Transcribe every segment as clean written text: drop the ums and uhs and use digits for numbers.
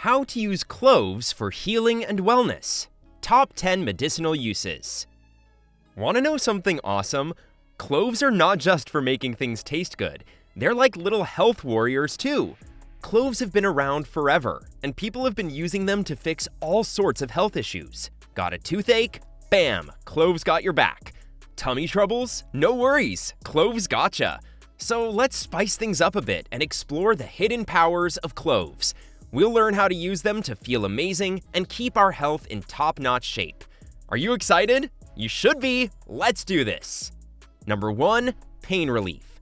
How to use cloves for healing and wellness. Top 10 medicinal uses. Want to know something awesome? Cloves are not just for making things taste good. They're like little health warriors too. Cloves have been around forever, and people have been using them to fix all sorts of health issues. Got a toothache? Bam! Cloves got your back. Tummy troubles? No worries, cloves gotcha. So let's spice things up a bit and explore the hidden powers of cloves. We'll learn how to use them to feel amazing and keep our health in top-notch shape. Are you excited? You should be! Let's do this! Number 1. Pain relief.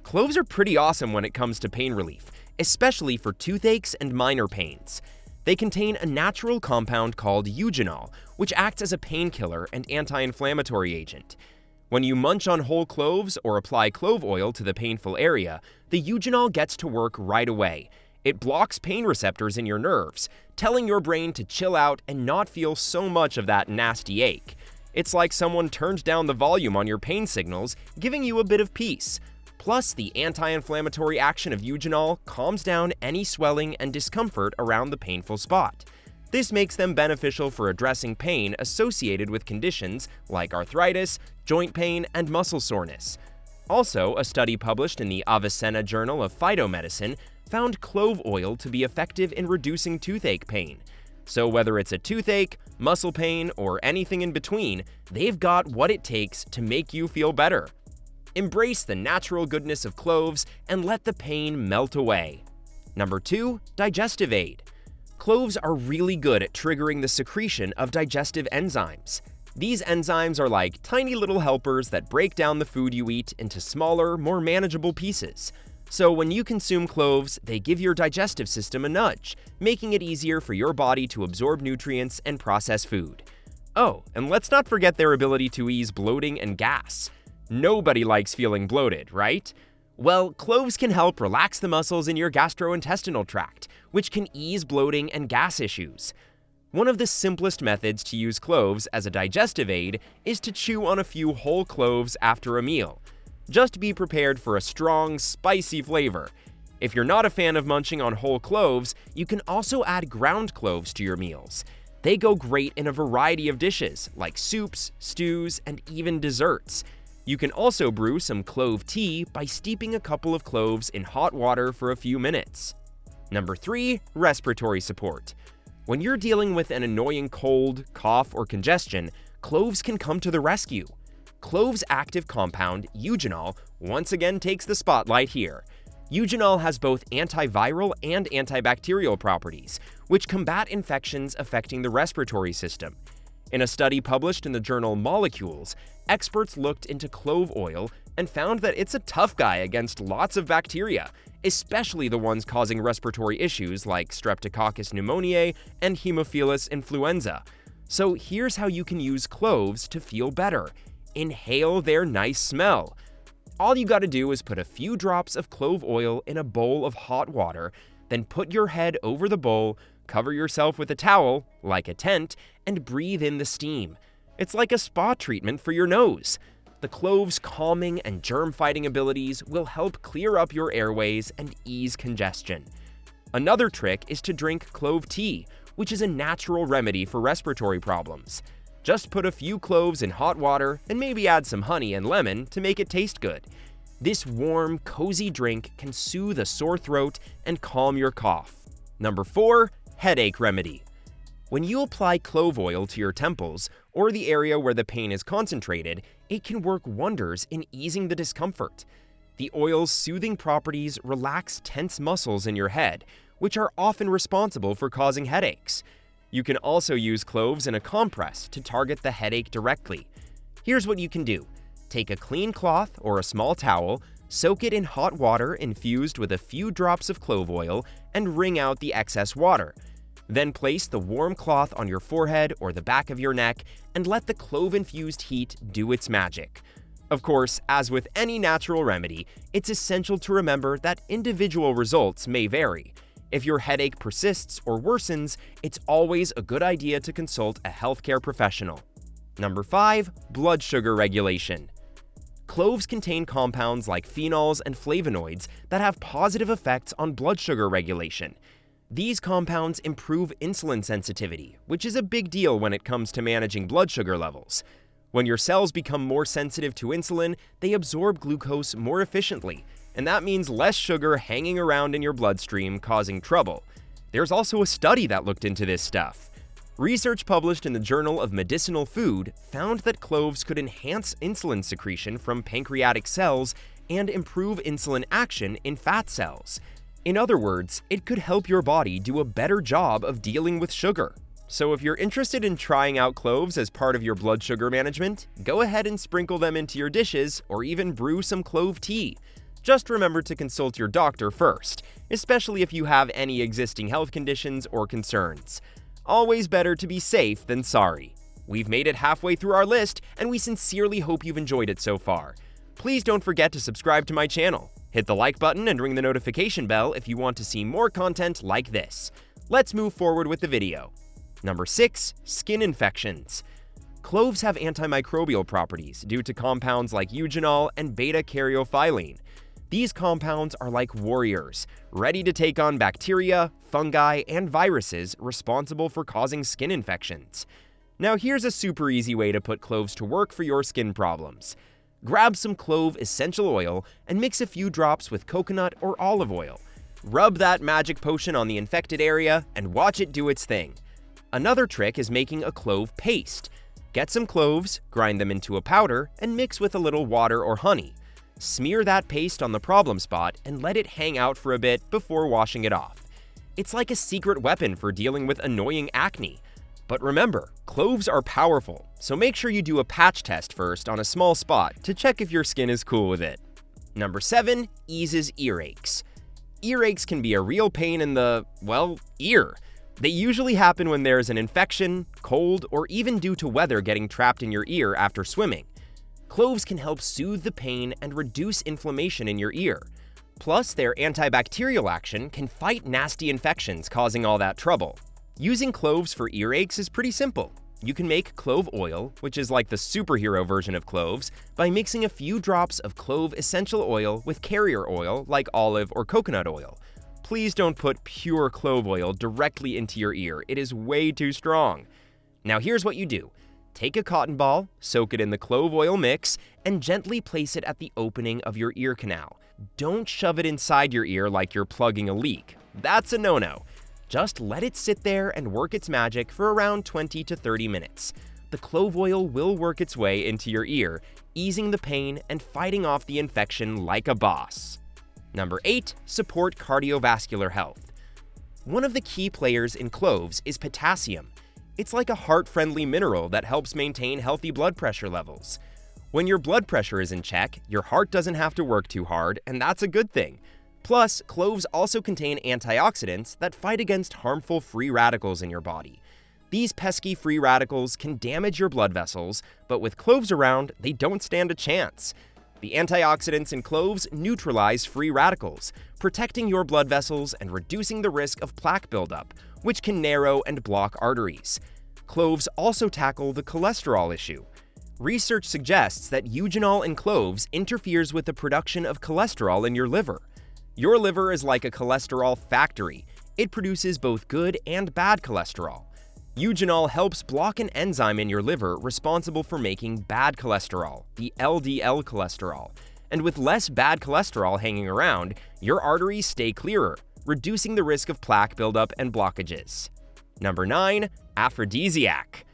Cloves are pretty awesome when it comes to pain relief, especially for toothaches and minor pains. They contain a natural compound called eugenol, which acts as a painkiller and anti-inflammatory agent. When you munch on whole cloves or apply clove oil to the painful area, the eugenol gets to work right away. It blocks pain receptors in your nerves, telling your brain to chill out and not feel so much of that nasty ache. It's like someone turned down the volume on your pain signals, giving you a bit of peace. Plus, the anti-inflammatory action of eugenol calms down any swelling and discomfort around the painful spot. This makes them beneficial for addressing pain associated with conditions like arthritis, joint pain, and muscle soreness. Also, a study published in the Avicenna Journal of Phytomedicine found clove oil to be effective in reducing toothache pain. So whether it's a toothache, muscle pain, or anything in between, they've got what it takes to make you feel better. Embrace the natural goodness of cloves and let the pain melt away. Number 2. Digestive Aid. Cloves are really good at triggering the secretion of digestive enzymes. These enzymes are like tiny little helpers that break down the food you eat into smaller, more manageable pieces. So when you consume cloves, they give your digestive system a nudge, making it easier for your body to absorb nutrients and process food. Oh, and let's not forget their ability to ease bloating and gas. Nobody likes feeling bloated, right? Well, cloves can help relax the muscles in your gastrointestinal tract, which can ease bloating and gas issues. One of the simplest methods to use cloves as a digestive aid is to chew on a few whole cloves after a meal. Just be prepared for a strong, spicy flavor. If you're not a fan of munching on whole cloves, you can also add ground cloves to your meals. They go great in a variety of dishes, like soups, stews, and even desserts. You can also brew some clove tea by steeping a couple of cloves in hot water for a few minutes. Number 3. Respiratory support. When you're dealing with an annoying cold, cough, or congestion, cloves can come to the rescue. Cloves' active compound, eugenol, once again takes the spotlight here. Eugenol has both antiviral and antibacterial properties, which combat infections affecting the respiratory system. In a study published in the journal Molecules, experts looked into clove oil and found that it's a tough guy against lots of bacteria, especially the ones causing respiratory issues like Streptococcus pneumoniae and Haemophilus influenza. So here's how you can use cloves to feel better. Inhale their nice smell. All you gotta do is put a few drops of clove oil in a bowl of hot water, then put your head over the bowl, cover yourself with a towel, like a tent, and breathe in the steam. It's like a spa treatment for your nose. The cloves' calming and germ-fighting abilities will help clear up your airways and ease congestion. Another trick is to drink clove tea, which is a natural remedy for respiratory problems. Just put a few cloves in hot water and maybe add some honey and lemon to make it taste good. This warm, cozy drink can soothe a sore throat and calm your cough. Number 4. Headache remedy. When you apply clove oil to your temples, or the area where the pain is concentrated, it can work wonders in easing the discomfort. The oil's soothing properties relax tense muscles in your head, which are often responsible for causing headaches. You can also use cloves in a compress to target the headache directly. Here's what you can do. Take a clean cloth or a small towel, soak it in hot water infused with a few drops of clove oil, and wring out the excess water. Then place the warm cloth on your forehead or the back of your neck and let the clove-infused heat do its magic. Of course, as with any natural remedy, it's essential to remember that individual results may vary. If your headache persists or worsens, it's always a good idea to consult a healthcare professional. Number 5. Blood sugar regulation. Cloves contain compounds like phenols and flavonoids that have positive effects on blood sugar regulation. These compounds improve insulin sensitivity, which is a big deal when it comes to managing blood sugar levels. When your cells become more sensitive to insulin, they absorb glucose more efficiently, and that means less sugar hanging around in your bloodstream causing trouble. There's also a study that looked into this stuff. Research published in the Journal of Medicinal Food found that cloves could enhance insulin secretion from pancreatic cells and improve insulin action in fat cells. In other words, it could help your body do a better job of dealing with sugar. So if you're interested in trying out cloves as part of your blood sugar management, go ahead and sprinkle them into your dishes or even brew some clove tea. Just remember to consult your doctor first, especially if you have any existing health conditions or concerns. Always better to be safe than sorry. We've made it halfway through our list, and we sincerely hope you've enjoyed it so far. Please don't forget to subscribe to my channel. Hit the like button and ring the notification bell if you want to see more content like this. Let's move forward with the video. Number 6. Skin infections. Cloves have antimicrobial properties due to compounds like eugenol and beta-caryophyllene. These compounds are like warriors, ready to take on bacteria, fungi, and viruses responsible for causing skin infections. Now here's a super easy way to put cloves to work for your skin problems. Grab some clove essential oil and mix a few drops with coconut or olive oil. Rub that magic potion on the infected area and watch it do its thing. Another trick is making a clove paste. Get some cloves, grind them into a powder, and mix with a little water or honey. Smear that paste on the problem spot and let it hang out for a bit before washing it off. It's like a secret weapon for dealing with annoying acne. But remember, cloves are powerful, so make sure you do a patch test first on a small spot to check if your skin is cool with it. Number 7. Eases earaches. Earaches can be a real pain in the, ear. They usually happen when there's an infection, cold, or even due to weather getting trapped in your ear after swimming. Cloves can help soothe the pain and reduce inflammation in your ear. Plus, their antibacterial action can fight nasty infections causing all that trouble. Using cloves for earaches is pretty simple. You can make clove oil, which is like the superhero version of cloves, by mixing a few drops of clove essential oil with carrier oil like olive or coconut oil. Please don't put pure clove oil directly into your ear. It is way too strong. Now here's what you do. Take a cotton ball, soak it in the clove oil mix, and gently place it at the opening of your ear canal. Don't shove it inside your ear like you're plugging a leak. That's a no-no. Just let it sit there and work its magic for around 20 to 30 minutes. The clove oil will work its way into your ear, easing the pain and fighting off the infection like a boss. Number 8. Support cardiovascular health. One of the key players in cloves is potassium. It's like a heart-friendly mineral that helps maintain healthy blood pressure levels. When your blood pressure is in check, your heart doesn't have to work too hard, and that's a good thing. Plus, cloves also contain antioxidants that fight against harmful free radicals in your body. These pesky free radicals can damage your blood vessels, but with cloves around, they don't stand a chance. The antioxidants in cloves neutralize free radicals, protecting your blood vessels and reducing the risk of plaque buildup, which can narrow and block arteries. Cloves also tackle the cholesterol issue. Research suggests that eugenol in cloves interferes with the production of cholesterol in your liver. Your liver is like a cholesterol factory. It produces both good and bad cholesterol. Eugenol helps block an enzyme in your liver responsible for making bad cholesterol, the LDL cholesterol. And with less bad cholesterol hanging around, your arteries stay clearer, reducing the risk of plaque buildup and blockages. Number 9. Aphrodisiac.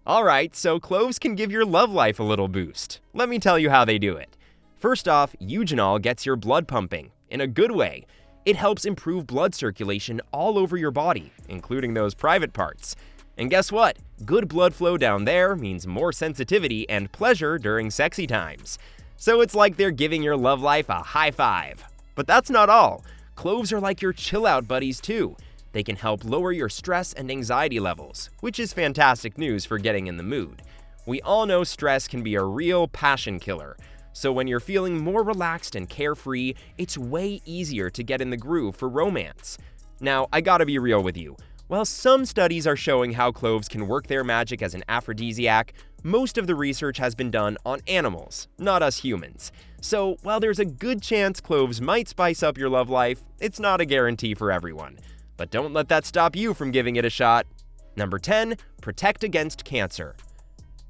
Alright, so cloves can give your love life a little boost. Let me tell you how they do it. First off, eugenol gets your blood pumping, in a good way. It helps improve blood circulation all over your body, including those private parts. And guess what? Good blood flow down there means more sensitivity and pleasure during sexy times. So it's like they're giving your love life a high five. But that's not all. Cloves are like your chill-out buddies too. They can help lower your stress and anxiety levels, which is fantastic news for getting in the mood. We all know stress can be a real passion killer. So when you're feeling more relaxed and carefree, it's way easier to get in the groove for romance. Now, I gotta be real with you. While some studies are showing how cloves can work their magic as an aphrodisiac, most of the research has been done on animals, not us humans. So while there's a good chance cloves might spice up your love life, it's not a guarantee for everyone. But don't let that stop you from giving it a shot. Number 10, protect against cancer.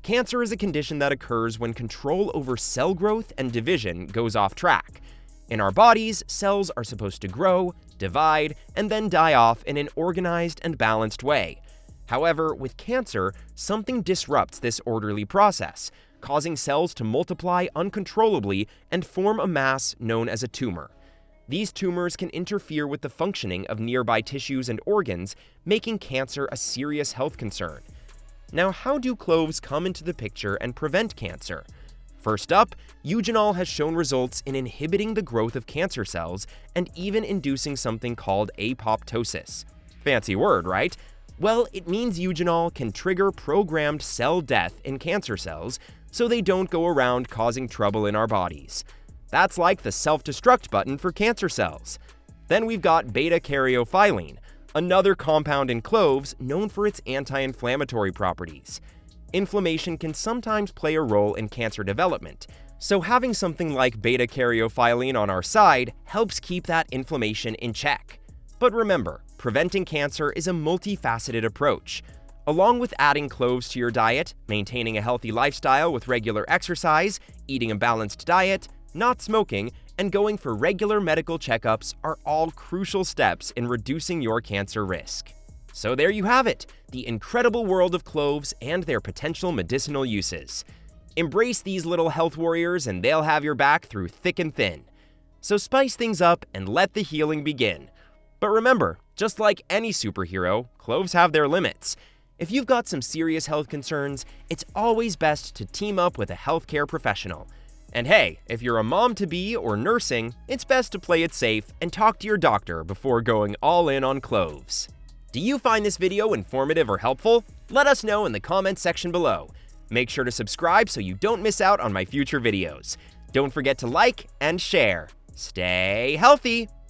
Cancer is a condition that occurs when control over cell growth and division goes off track. In our bodies, cells are supposed to grow, divide, and then die off in an organized and balanced way. However, with cancer, something disrupts this orderly process, causing cells to multiply uncontrollably and form a mass known as a tumor. These tumors can interfere with the functioning of nearby tissues and organs, making cancer a serious health concern. Now, how do cloves come into the picture and prevent cancer? First up, eugenol has shown results in inhibiting the growth of cancer cells and even inducing something called apoptosis. Fancy word, right? Well, it means eugenol can trigger programmed cell death in cancer cells so they don't go around causing trouble in our bodies. That's like the self-destruct button for cancer cells. Then we've got beta-caryophyllene, another compound in cloves known for its anti-inflammatory properties. Inflammation can sometimes play a role in cancer development, so having something like beta-caryophyllene on our side helps keep that inflammation in check. But remember, preventing cancer is a multifaceted approach. Along with adding cloves to your diet, maintaining a healthy lifestyle with regular exercise, eating a balanced diet, not smoking, and going for regular medical checkups are all crucial steps in reducing your cancer risk. So there you have it, the incredible world of cloves and their potential medicinal uses. Embrace these little health warriors and they'll have your back through thick and thin. So spice things up and let the healing begin. But remember, just like any superhero, cloves have their limits. If you've got some serious health concerns, it's always best to team up with a healthcare professional. And hey, if you're a mom-to-be or nursing, it's best to play it safe and talk to your doctor before going all in on cloves. Do you find this video informative or helpful? Let us know in the comments section below. Make sure to subscribe so you don't miss out on my future videos. Don't forget to like and share. Stay healthy!